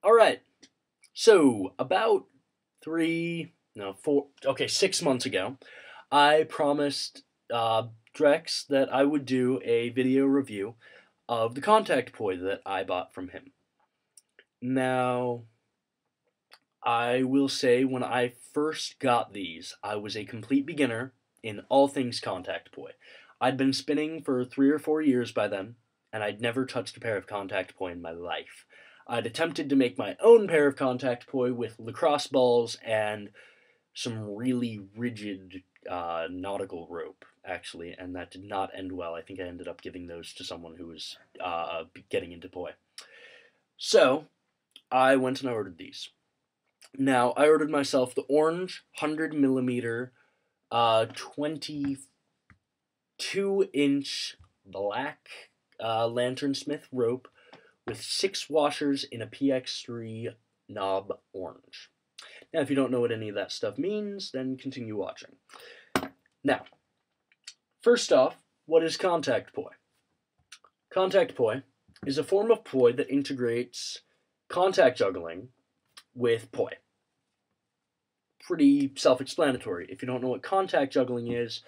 All right. So about 6 months ago, I promised Drex that I would do a video review of the contact poi that I bought from him. Now, I will say when I first got these, I was a complete beginner in all things contact poi. I'd been spinning for 3 or 4 years by then, and I'd never touched a pair of contact poi in my life. I'd attempted to make my own pair of contact poi with lacrosse balls and some really rigid nautical rope, actually, and that did not end well. I think I ended up giving those to someone who was getting into poi. So, I went and I ordered these. Now, I ordered myself the orange 100 millimeter 22-inch black lanternsmith rope with 6 washers in a PX3 knob orange. Now, if you don't know what any of that stuff means, then continue watching. Now, first off, what is contact poi? Contact poi is a form of poi that integrates contact juggling with poi. Pretty self-explanatory. If you don't know what contact juggling is,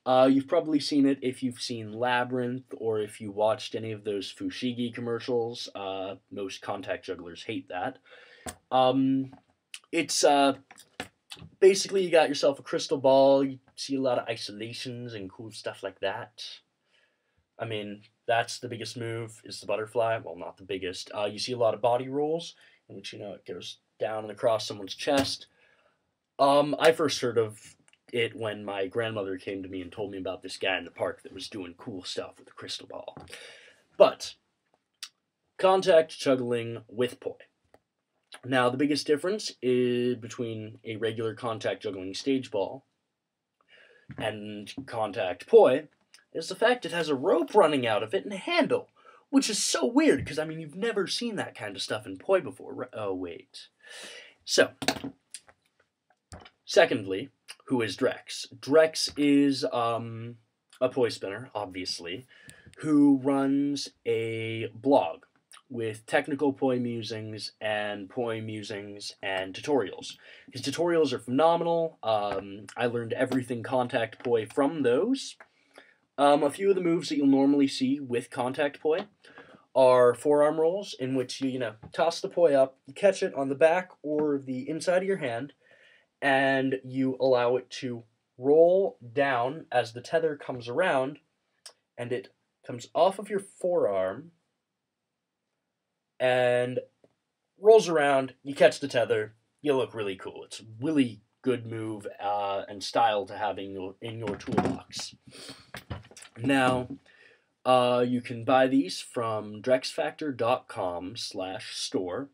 you've probably seen it if you've seen Labyrinth or if you watched any of those Fushigi commercials. Most contact jugglers hate that. It's basically you got yourself a crystal ball, you see a lot of isolations and cool stuff like that. I mean, that's the biggest move, is the butterfly. Well, not the biggest. You see a lot of body rolls, in which, it goes down and across someone's chest. I first heard of it when my grandmother came to me and told me about this guy in the park that was doing cool stuff with a crystal ball. But, contact juggling with poi. Now, the biggest difference is between a regular contact juggling stage ball and contact poi is the fact it has a rope running out of it and a handle, which is so weird because, you've never seen that kind of stuff in poi before. Oh, wait. So, secondly, who is Drex? Drex is a poi spinner, obviously, who runs a blog with technical poi musings and tutorials. His tutorials are phenomenal. I learned everything contact poi from those. A few of the moves that you'll normally see with contact poi are forearm rolls, in which you toss the poi up, you catch it on the back or the inside of your hand, and you allow it to roll down as the tether comes around, and it comes off of your forearm and rolls around, you catch the tether, you look really cool. It's a really good move and style to have in your toolbox. Now, you can buy these from DrexFactor.com/store,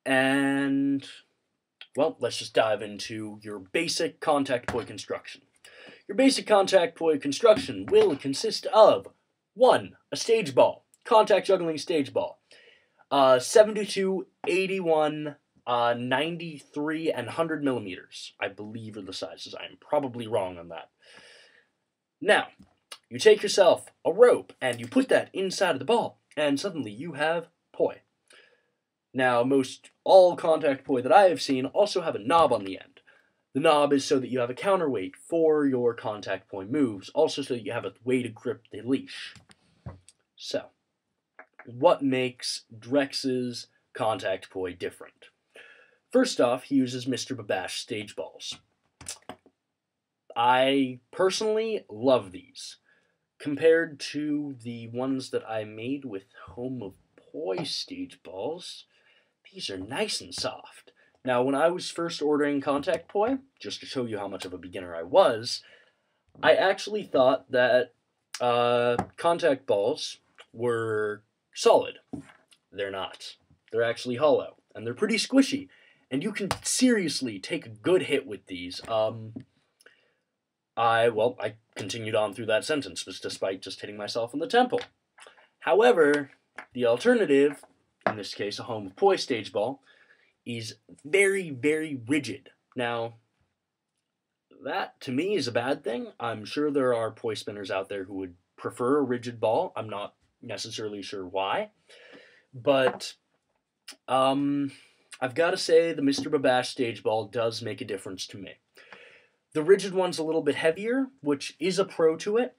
and, well, let's just dive into your basic contact poi construction. Your basic contact poi construction will consist of 1. A stage ball, contact juggling stage ball. 72, 81, 93, and 100 millimeters, I believe, are the sizes. I am probably wrong on that. Now, you take yourself a rope and you put that inside of the ball, and suddenly you have poi. Now, all contact poi that I have seen also have a knob on the end. The knob is so that you have a counterweight for your contact poi moves, also so that you have a way to grip the leash. So, what makes Drex's contact poi different? First off, he uses Mr. Babash stage balls. I personally love these. Compared to the ones that I made with Home of Poi stage balls, these are nice and soft. Now, when I was first ordering contact poi, just to show you how much of a beginner I was, I actually thought that contact balls were solid. They're not. They're actually hollow, and they're pretty squishy, and you can seriously take a good hit with these. I continued on through that sentence, despite just hitting myself in the temple. However, the alternative, in this case a Home of Poi stage ball, is very, very rigid. Now, that to me is a bad thing. I'm sure there are poi spinners out there who would prefer a rigid ball. I'm not necessarily sure why. But I've got to say the Mr. Babash stage ball does make a difference to me. The rigid one's a little bit heavier, which is a pro to it,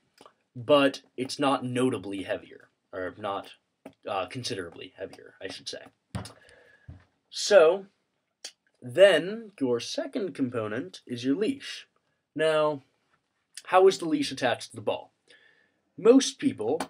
but it's not notably heavier, or not considerably heavier, I should say. So, then your second component is your leash. Now, how is the leash attached to the ball? Most people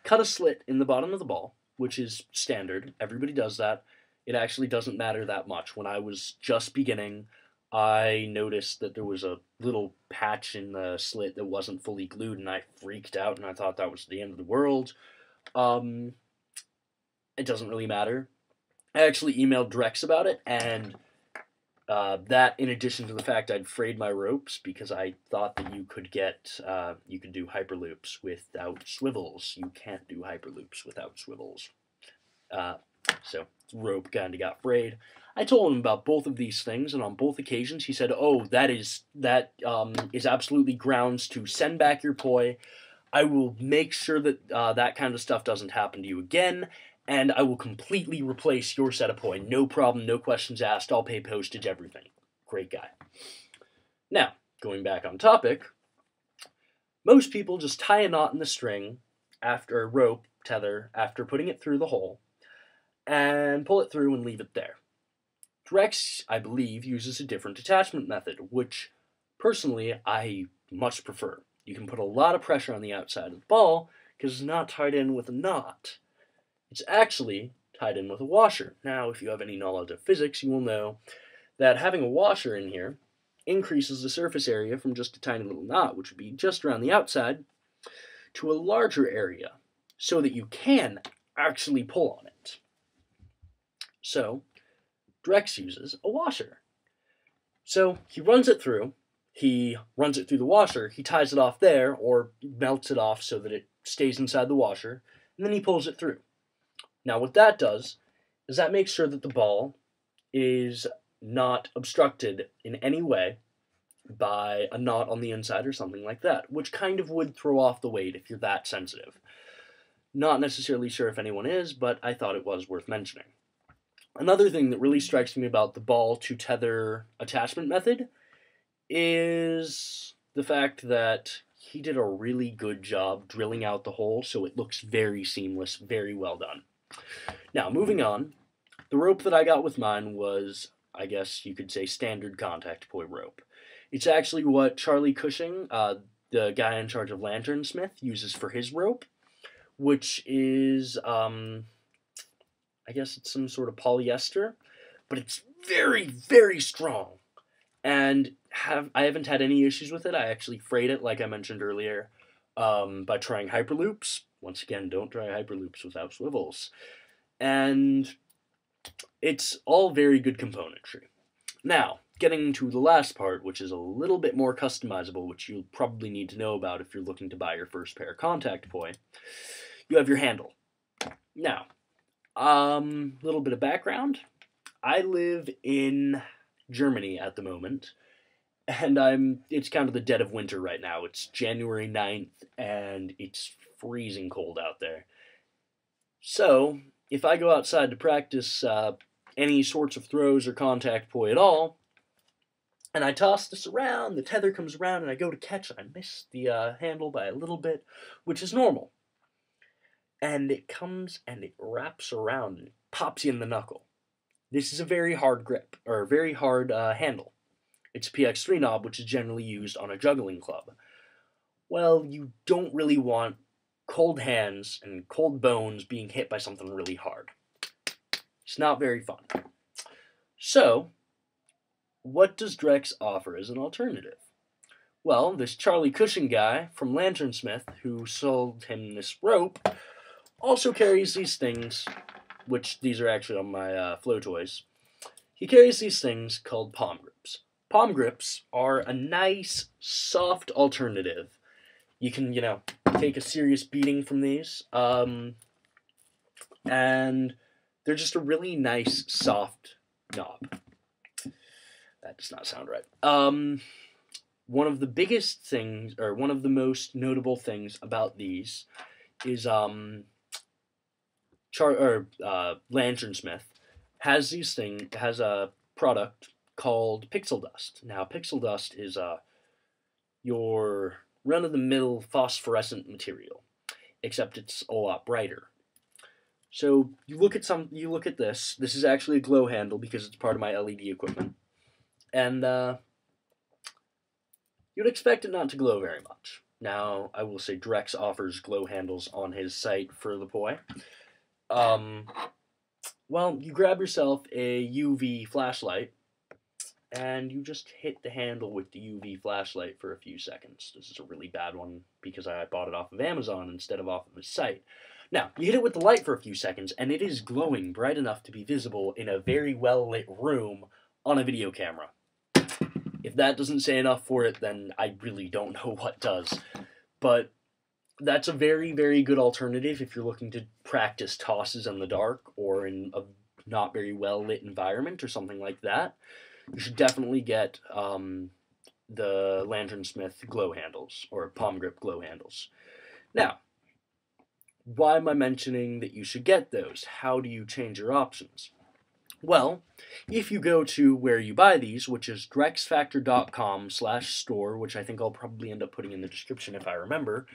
cut a slit in the bottom of the ball, which is standard. Everybody does that. It actually doesn't matter that much. When I was just beginning, I noticed that there was a little patch in the slit that wasn't fully glued, and I freaked out, and I thought that was the end of the world. It doesn't really matter. I actually emailed Drex about it, and that, in addition to the fact I'd frayed my ropes, because I thought that you could do hyperloops without swivels. You can't do hyperloops without swivels. So rope kind of got frayed. I told him about both of these things, and on both occasions he said, "Oh, that is absolutely grounds to send back your poi. I will make sure that that kind of stuff doesn't happen to you again, and I will completely replace your set of poi. No problem, no questions asked. I'll pay postage, everything." Great guy. Now, going back on topic, most people just tie a knot in the string after a rope tether after putting it through the hole, and pull it through and leave it there. Drex, I believe, uses a different attachment method, which, personally, I much prefer. You can put a lot of pressure on the outside of the ball, because it's not tied in with a knot. It's actually tied in with a washer. Now, if you have any knowledge of physics, you will know that having a washer in here increases the surface area from just a tiny little knot, which would be just around the outside, to a larger area, so that you can actually pull on it. So, Drex uses a washer. So, he runs it through the washer, he ties it off there, or melts it off so that it stays inside the washer, and then he pulls it through. Now, what that does is that makes sure that the ball is not obstructed in any way by a knot on the inside or something like that, which kind of would throw off the weight if you're that sensitive. Not necessarily sure if anyone is, but I thought it was worth mentioning. Another thing that really strikes me about the ball to tether attachment method is the fact that he did a really good job drilling out the hole so it looks very seamless, very well done. Now, moving on, the rope that I got with mine was, I guess you could say, standard contact poi rope. It's actually what Charlie Cushing, the guy in charge of Lanternsmith, uses for his rope, which is, I guess it's some sort of polyester, but it's very, very strong. And I haven't had any issues with it. I actually frayed it, like I mentioned earlier, by trying hyperloops. Once again, don't try hyperloops without swivels. And it's all very good componentry. Now, getting to the last part, which is a little bit more customizable, which you'll probably need to know about if you're looking to buy your first pair of contact poi, you have your handle. Now, little bit of background. I live in Germany at the moment, and it's kind of the dead of winter right now. It's January 9th, and it's freezing cold out there. So, if I go outside to practice any sorts of throws or contact poi at all, and I toss this around, the tether comes around, and I go to catch it, I miss the handle by a little bit, which is normal. And it comes and it wraps around and pops you in the knuckle. This is a very hard grip, or a very hard handle. It's a PX3 knob, which is generally used on a juggling club. Well, you don't really want cold hands and cold bones being hit by something really hard. It's not very fun. So, what does Drex offer as an alternative? Well, this Charlie Cushing guy from Lanternsmith, who sold him this rope, also carries these things, which these are actually on my Flow Toys. He carries these things called palm grips. Palm grips are a nice, soft alternative. You can, take a serious beating from these. And they're just a really nice, soft knob. That does not sound right. One of the biggest things, or one of the most notable things about these is Lanternsmith has a product called Pixel Dust. Now, Pixel Dust is your run-of-the-mill phosphorescent material, except it's a lot brighter. So you look at this. This is actually a glow handle because it's part of my LED equipment, and you'd expect it not to glow very much. Now, I will say Drex offers glow handles on his site for the Poi. Well, you grab yourself a UV flashlight, and you just hit the handle with the UV flashlight for a few seconds. This is a really bad one because I bought it off of Amazon instead of off of his site. Now, you hit it with the light for a few seconds, and it is glowing bright enough to be visible in a very well-lit room on a video camera. If that doesn't say enough for it, then I really don't know what does. But that's a very, very good alternative if you're looking to practice tosses in the dark or in a not very well-lit environment or something like that. You should definitely get the Lantern Smith glow handles, or palm grip glow handles. Now, why am I mentioning that you should get those? How do you change your options? Well, if you go to where you buy these, which is DrexFactor.com/store, which I think I'll probably end up putting in the description if I remember,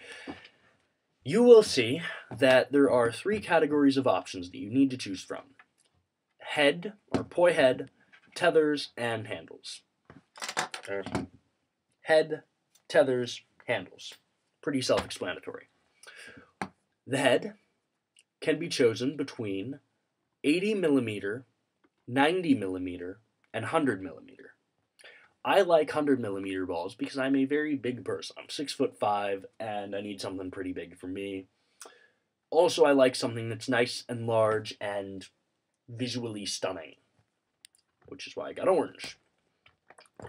you will see that there are 3 categories of options that you need to choose from. Head, or Poi head, tethers, and handles. Head, tethers, handles. Pretty self-explanatory. The head can be chosen between 80mm, 90mm, and 100mm. I like 100mm balls because I'm a very big person. I'm 6'5", and I need something pretty big for me. Also, I like something that's nice and large and visually stunning, which is why I got orange.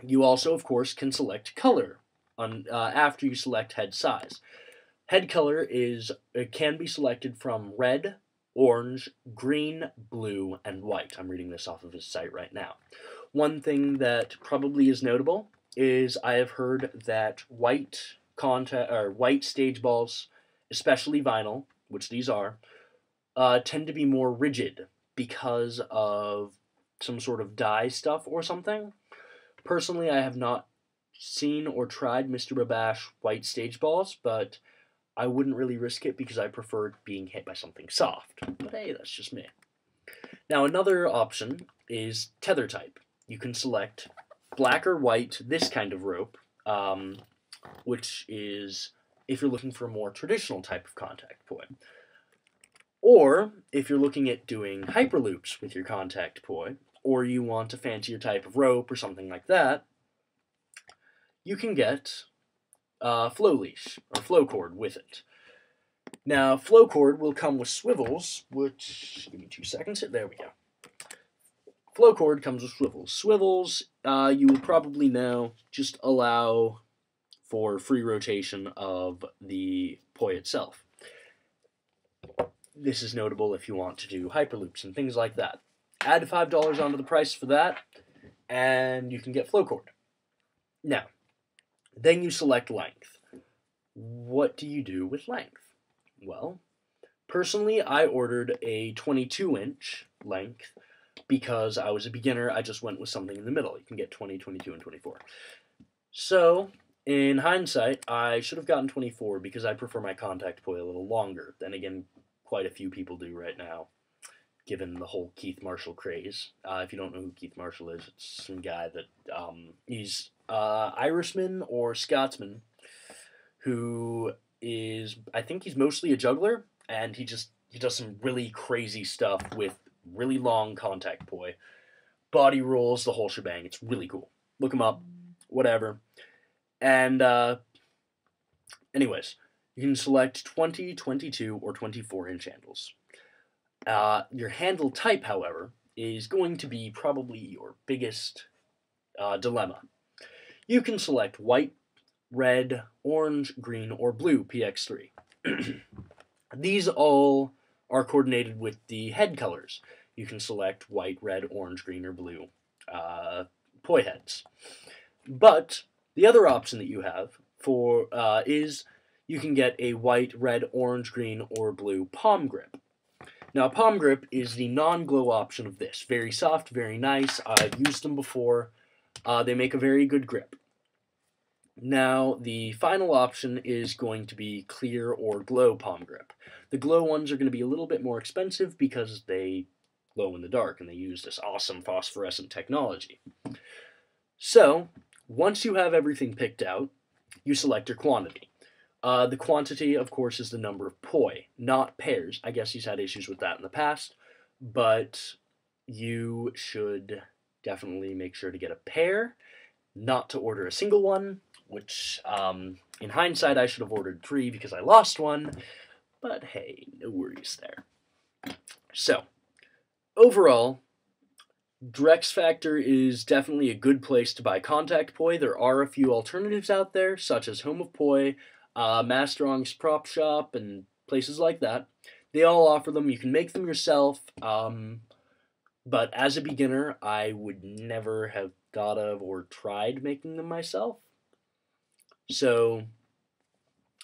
You also, of course, can select color after you select head size. Head color can be selected from red, orange, green, blue, and white. I'm reading this off of his site right now. One thing that probably is notable is I have heard that white stage balls, especially vinyl, which these are, tend to be more rigid because of some sort of dye stuff or something. Personally, I have not seen or tried Mr. Babash white stage balls, but I wouldn't really risk it because I prefer being hit by something soft. But hey, that's just me. Now, another option is tether type. You can select black or white, this kind of rope, which is if you're looking for a more traditional type of contact poi. Or if you're looking at doing hyperloops with your contact poi, or you want a fancier type of rope or something like that, you can get flow leash or flow cord with it. Now, flow cord will come with swivels, which, give me 2 seconds, there we go. Flow cord comes with swivels. Swivels, you will probably know, just allow for free rotation of the poi itself. This is notable if you want to do hyperloops and things like that. Add $5 onto the price for that, and you can get flow cord. Now, then you select length. What do you do with length? Well, personally, I ordered a 22-inch length because I was a beginner. I just went with something in the middle. You can get 20, 22, and 24. So, in hindsight, I should have gotten 24 because I prefer my contact poi a little longer. Then again, quite a few people do right now, given the whole Keith Marshall craze. If you don't know who Keith Marshall is, it's some guy that, he's Irishman or Scotsman, who is, I think he's mostly a juggler, and he does some really crazy stuff with really long contact poi. Body rolls, the whole shebang. It's really cool. Look him up, whatever. And, anyways, you can select 20, 22, or 24-inch handles. Your handle type, however, is going to be probably your biggest dilemma. You can select white, red, orange, green, or blue PX3. These all are coordinated with the head colors. You can select white, red, orange, green, or blue poi heads. But the other option that you have is you can get a white, red, orange, green, or blue palm grip. Now, palm grip is the non-glow option of this. Very soft, very nice. I've used them before. They make a very good grip. Now, the final option is going to be clear or glow palm grip. The glow ones are going to be a little bit more expensive because they glow in the dark and they use this awesome phosphorescent technology. So, once you have everything picked out, you select your quantity. The quantity, of course, is the number of poi, not pairs. I guess he's had issues with that in the past, but you should definitely make sure to get a pair, not to order a single one, which, in hindsight, I should have ordered 3 because I lost one, but hey, no worries there. So, overall, DrexFactor is definitely a good place to buy contact poi. There are a few alternatives out there, such as Home of Poi, Masterong's Prop Shop, and places like that. They all offer them. You can make them yourself, but as a beginner, I would never have thought of or tried making them myself. So,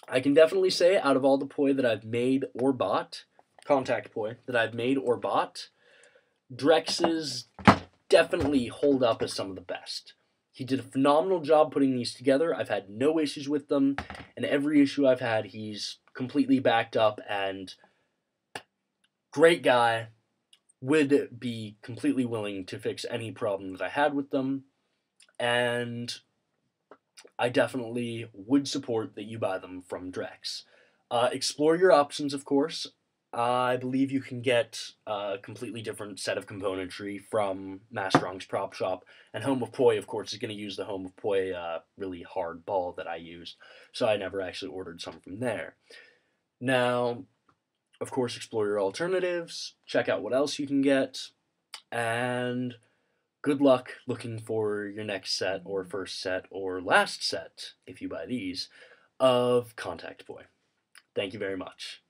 I can definitely say, out of all the poi that I've made or bought, contact poi that I've made or bought, Drex's definitely hold up as some of the best. He did a phenomenal job putting these together. I've had no issues with them, and every issue I've had, he's completely backed up, and great guy, would be completely willing to fix any problem that I had with them, and I definitely would support that you buy them from Drex. Explore your options, of course. I believe you can get a completely different set of componentry from Masterong's Prop Shop, and Home of Poi, of course, is going to use the Home of Poi really hard ball that I used, so I never actually ordered some from there. Now, of course, explore your alternatives, check out what else you can get, and good luck looking for your next set, or first set, or last set, if you buy these, of contact poi. Thank you very much.